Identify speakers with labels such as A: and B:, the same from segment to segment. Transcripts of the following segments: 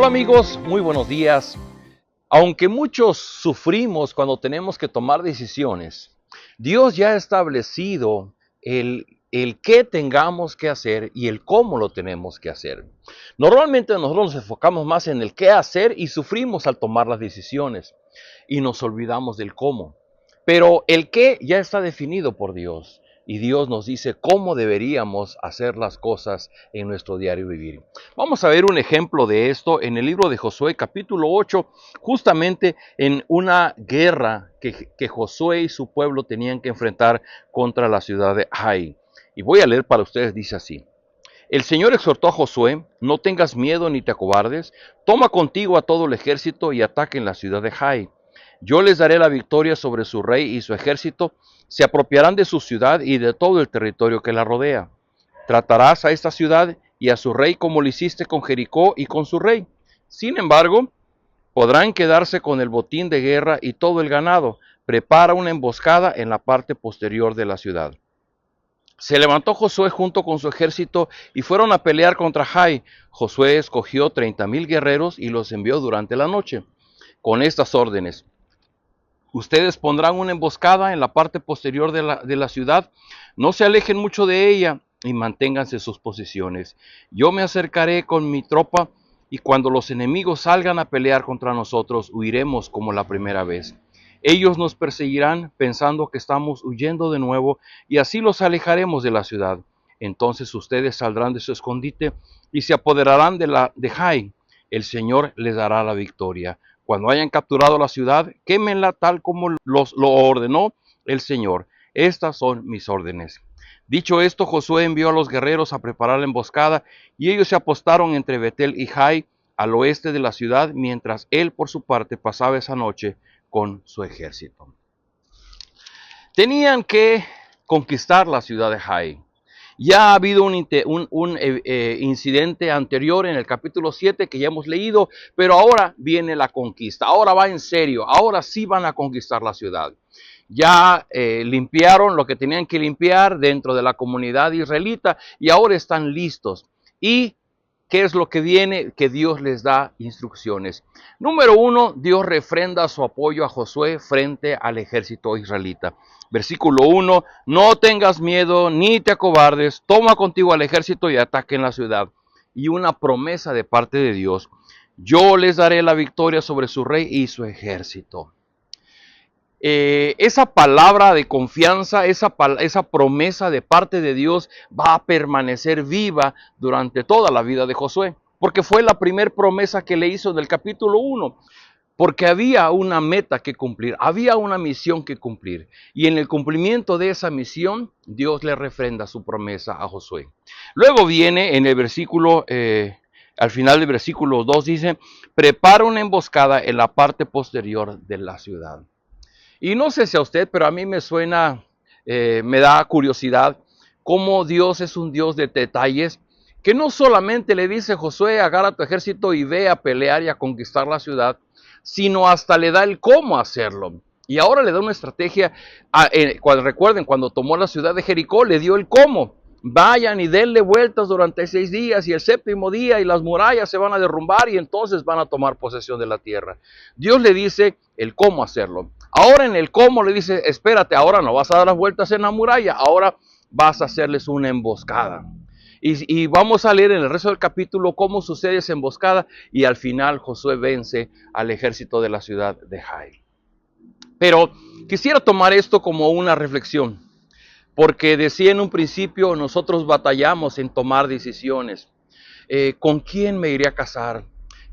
A: Hola amigos, muy buenos días. Aunque muchos sufrimos cuando tenemos que tomar decisiones, Dios ya ha establecido el qué tengamos que hacer y el cómo lo tenemos que hacer. Normalmente nosotros nos enfocamos más en el qué hacer y sufrimos al tomar las decisiones y nos olvidamos del cómo. Pero el qué ya está definido por Dios y Dios nos dice cómo deberíamos hacer las cosas en nuestro diario vivir. Vamos a ver un ejemplo de esto en el libro de Josué capítulo 8, justamente en una guerra que Josué y su pueblo tenían que enfrentar contra la ciudad de Ai. Y voy a leer para ustedes, dice así. El Señor exhortó a Josué: no tengas miedo ni te acobardes, toma contigo a todo el ejército y ataquen la ciudad de Jai. Yo les daré la victoria sobre su rey y su ejército, se apropiarán de su ciudad y de todo el territorio que la rodea. Tratarás a esta ciudad y a su rey como lo hiciste con Jericó y con su rey. Sin embargo, podrán quedarse con el botín de guerra y todo el ganado. Prepara una emboscada en la parte posterior de la ciudad. Se levantó Josué junto con su ejército y fueron a pelear contra Jai. Josué escogió 30,000 guerreros y los envió durante la noche con estas órdenes: ustedes pondrán una emboscada en la parte posterior de la ciudad, no se alejen mucho de ella y manténganse sus posiciones. Yo me acercaré con mi tropa y cuando los enemigos salgan a pelear contra nosotros, huiremos como la primera vez. Ellos nos perseguirán pensando que estamos huyendo de nuevo y así los alejaremos de la ciudad. Entonces ustedes saldrán de su escondite y se apoderarán de Jai. El Señor les dará la victoria. Cuando hayan capturado la ciudad, quémenla tal como lo ordenó el Señor. Estas son mis órdenes. Dicho esto, Josué envió a los guerreros a preparar la emboscada y ellos se apostaron entre Betel y Jai, al oeste de la ciudad, mientras él por su parte pasaba esa noche con su ejército. Tenían que conquistar la ciudad de Jai. Ya ha habido un incidente anterior en el capítulo 7 que ya hemos leído, pero ahora viene la conquista, ahora va en serio, ahora sí van a conquistar la ciudad. Ya limpiaron lo que tenían que limpiar dentro de la comunidad israelita y ahora están listos. ¿Y qué es lo que viene? Que Dios les da instrucciones. Número 1, Dios refrenda su apoyo a Josué frente al ejército israelita. Versículo 1, no tengas miedo ni te acobardes, toma contigo al ejército y ataquen la ciudad. Y una promesa de parte de Dios: yo les daré la victoria sobre su rey y su ejército. Esa palabra de confianza, esa promesa de parte de Dios va a permanecer viva durante toda la vida de Josué, porque fue la primera promesa que le hizo en el capítulo 1, porque había una meta que cumplir, había una misión que cumplir, y en el cumplimiento de esa misión, Dios le refrenda su promesa a Josué. Luego viene en el versículo, al final del versículo 2 dice: prepara una emboscada en la parte posterior de la ciudad. Y no sé si a usted, pero a mí me suena, me da curiosidad cómo Dios es un Dios de detalles, que no solamente le dice: Josué, agarra tu ejército y ve a pelear y a conquistar la ciudad, sino hasta le da el cómo hacerlo. Y ahora le da una estrategia. Recuerden, cuando tomó la ciudad de Jericó, le dio el cómo. Vayan y denle vueltas durante 6 días y el séptimo día y las murallas se van a derrumbar y entonces van a tomar posesión de la tierra. Dios le dice el cómo hacerlo. Ahora en el cómo le dice: espérate, ahora no vas a dar las vueltas en la muralla, ahora vas a hacerles una emboscada. Y vamos a leer en el resto del capítulo cómo sucede esa emboscada y al final Josué vence al ejército de la ciudad de Jai. Pero quisiera tomar esto como una reflexión, porque decía en un principio, nosotros batallamos en tomar decisiones. ¿Con quién me iré a casar?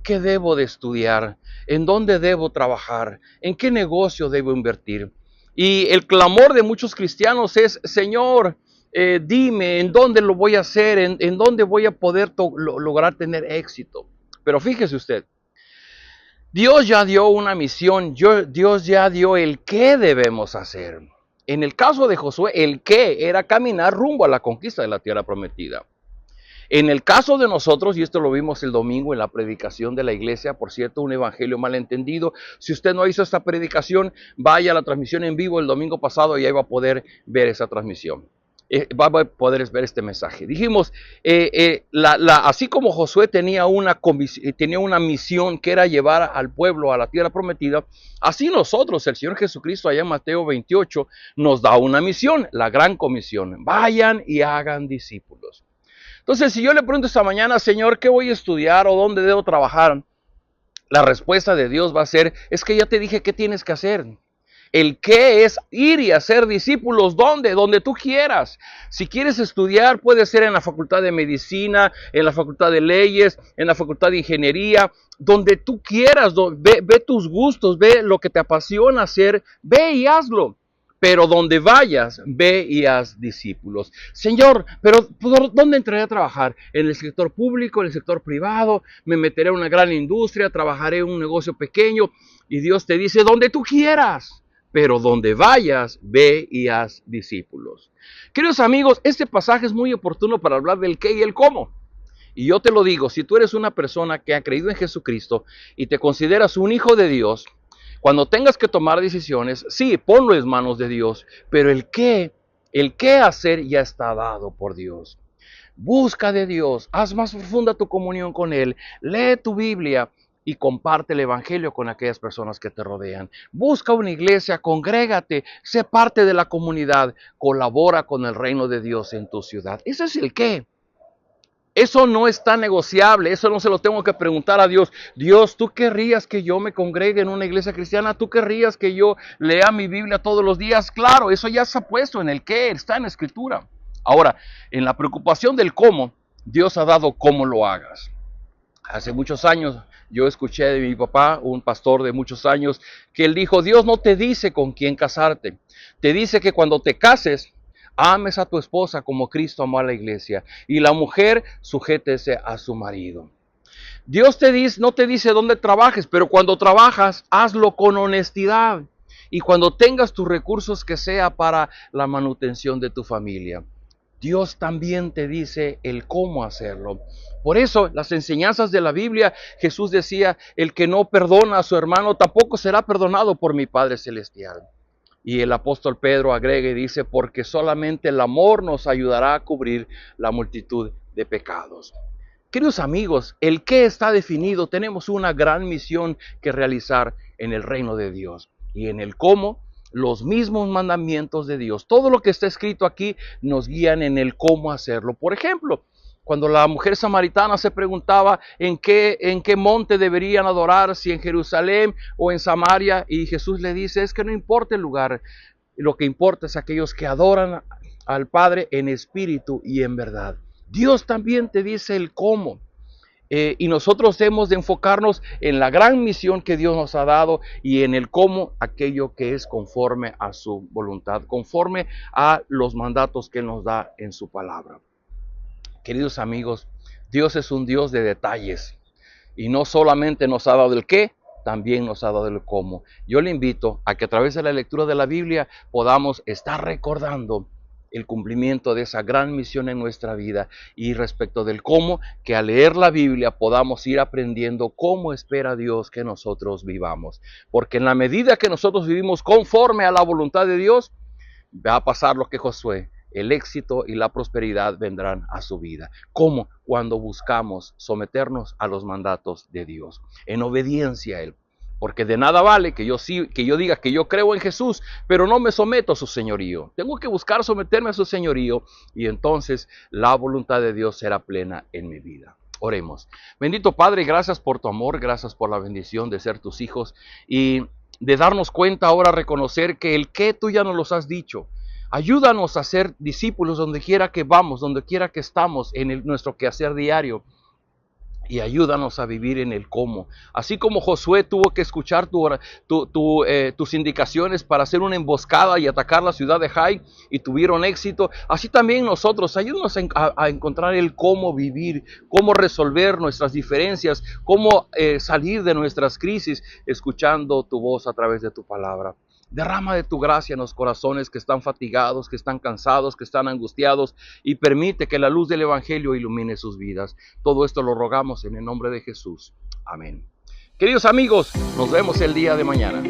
A: ¿Qué debo de estudiar? ¿En dónde debo trabajar? ¿En qué negocio debo invertir? Y el clamor de muchos cristianos es: Señor, dime en dónde lo voy a hacer, en dónde voy a poder lograr tener éxito. Pero fíjese usted, Dios ya dio una misión, Dios ya dio el qué debemos hacer. En el caso de Josué, el qué era caminar rumbo a la conquista de la tierra prometida. En el caso de nosotros, y esto lo vimos el domingo en la predicación de la iglesia, por cierto, un evangelio malentendido. Si usted no hizo esta predicación, vaya a la transmisión en vivo el domingo pasado y ahí va a poder ver esa transmisión. va a poder ver este mensaje. Dijimos, así como Josué tenía una misión que era llevar al pueblo a la tierra prometida, así nosotros, el Señor Jesucristo allá en Mateo 28, nos da una misión, la gran comisión. Vayan y hagan discípulos. Entonces, si yo le pregunto esta mañana, Señor, ¿qué voy a estudiar o dónde debo trabajar? La respuesta de Dios va a ser, es que ya te dije qué tienes que hacer. El qué es ir y hacer discípulos, ¿dónde? Donde tú quieras. Si quieres estudiar, puede ser en la facultad de medicina, en la facultad de leyes, en la facultad de ingeniería, donde tú quieras. Ve tus gustos, ve lo que te apasiona hacer, ve y hazlo. Pero donde vayas, ve y haz discípulos. Señor, pero ¿dónde entraré a trabajar? ¿En el sector público, en el sector privado? ¿Me meteré en una gran industria? ¿Trabajaré en un negocio pequeño? Y Dios te dice, donde tú quieras. Pero donde vayas, ve y haz discípulos. Queridos amigos, este pasaje es muy oportuno para hablar del qué y el cómo. Y yo te lo digo, si tú eres una persona que ha creído en Jesucristo y te consideras un hijo de Dios, cuando tengas que tomar decisiones, sí, ponlo en manos de Dios, pero el qué hacer ya está dado por Dios. Busca de Dios, haz más profunda tu comunión con Él, lee tu Biblia y comparte el Evangelio con aquellas personas que te rodean. Busca una iglesia, congrégate, sé parte de la comunidad, colabora con el reino de Dios en tu ciudad. Ese es el qué. Eso no está negociable, eso no se lo tengo que preguntar a Dios. Dios, ¿tú querrías que yo me congregue en una iglesia cristiana? ¿Tú querrías que yo lea mi Biblia todos los días? Claro, eso ya se ha puesto en el qué, está en la Escritura. Ahora, en la preocupación del cómo, Dios ha dado cómo lo hagas. Hace muchos años yo escuché de mi papá, un pastor de muchos años, que él dijo, Dios no te dice con quién casarte, te dice que cuando te cases, ames a tu esposa como Cristo amó a la iglesia y la mujer sujétese a su marido. Dios no te dice dónde trabajes, pero cuando trabajas, hazlo con honestidad. Y cuando tengas tus recursos, que sea para la manutención de tu familia. Dios también te dice el cómo hacerlo. Por eso, las enseñanzas de la Biblia, Jesús decía, el que no perdona a su hermano tampoco será perdonado por mi Padre Celestial. Y el apóstol Pedro agrega y dice, porque solamente el amor nos ayudará a cubrir la multitud de pecados. Queridos amigos, el qué está definido, tenemos una gran misión que realizar en el reino de Dios. Y en el cómo, los mismos mandamientos de Dios. Todo lo que está escrito aquí nos guían en el cómo hacerlo. Por ejemplo, cuando la mujer samaritana se preguntaba en qué monte deberían adorar, si en Jerusalén o en Samaria, y Jesús le dice, es que no importa el lugar, lo que importa es aquellos que adoran al Padre en espíritu y en verdad. Dios también te dice el cómo. Y nosotros hemos de enfocarnos en la gran misión que Dios nos ha dado y en el cómo, aquello que es conforme a su voluntad, conforme a los mandatos que nos da en su palabra. Queridos amigos, Dios es un Dios de detalles y no solamente nos ha dado el qué, también nos ha dado el cómo. Yo le invito a que a través de la lectura de la Biblia podamos estar recordando el cumplimiento de esa gran misión en nuestra vida y respecto del cómo, que al leer la Biblia podamos ir aprendiendo cómo espera Dios que nosotros vivamos. Porque en la medida que nosotros vivimos conforme a la voluntad de Dios, va a pasar lo que Josué, el éxito y la prosperidad vendrán a su vida. ¿Cómo? Cuando buscamos someternos a los mandatos de Dios, en obediencia a Él. Porque de nada vale que yo diga que yo creo en Jesús, pero no me someto a su señorío. Tengo que buscar someterme a su señorío y entonces la voluntad de Dios será plena en mi vida. Oremos. Bendito Padre, gracias por tu amor, gracias por la bendición de ser tus hijos y de darnos cuenta ahora, reconocer que el qué tú ya nos los has dicho. Ayúdanos a ser discípulos donde quiera que vamos, donde quiera que estamos en nuestro quehacer diario. Y ayúdanos a vivir en el cómo. Así como Josué tuvo que escuchar tus indicaciones para hacer una emboscada y atacar la ciudad de Jai y tuvieron éxito, así también nosotros, ayúdanos a encontrar el cómo vivir, cómo resolver nuestras diferencias, cómo salir de nuestras crisis escuchando tu voz a través de tu palabra. Derrama de tu gracia en los corazones que están fatigados, que están cansados, que están angustiados y permite que la luz del Evangelio ilumine sus vidas. Todo esto lo rogamos en el nombre de Jesús. Amén. Queridos amigos, nos vemos el día de mañana.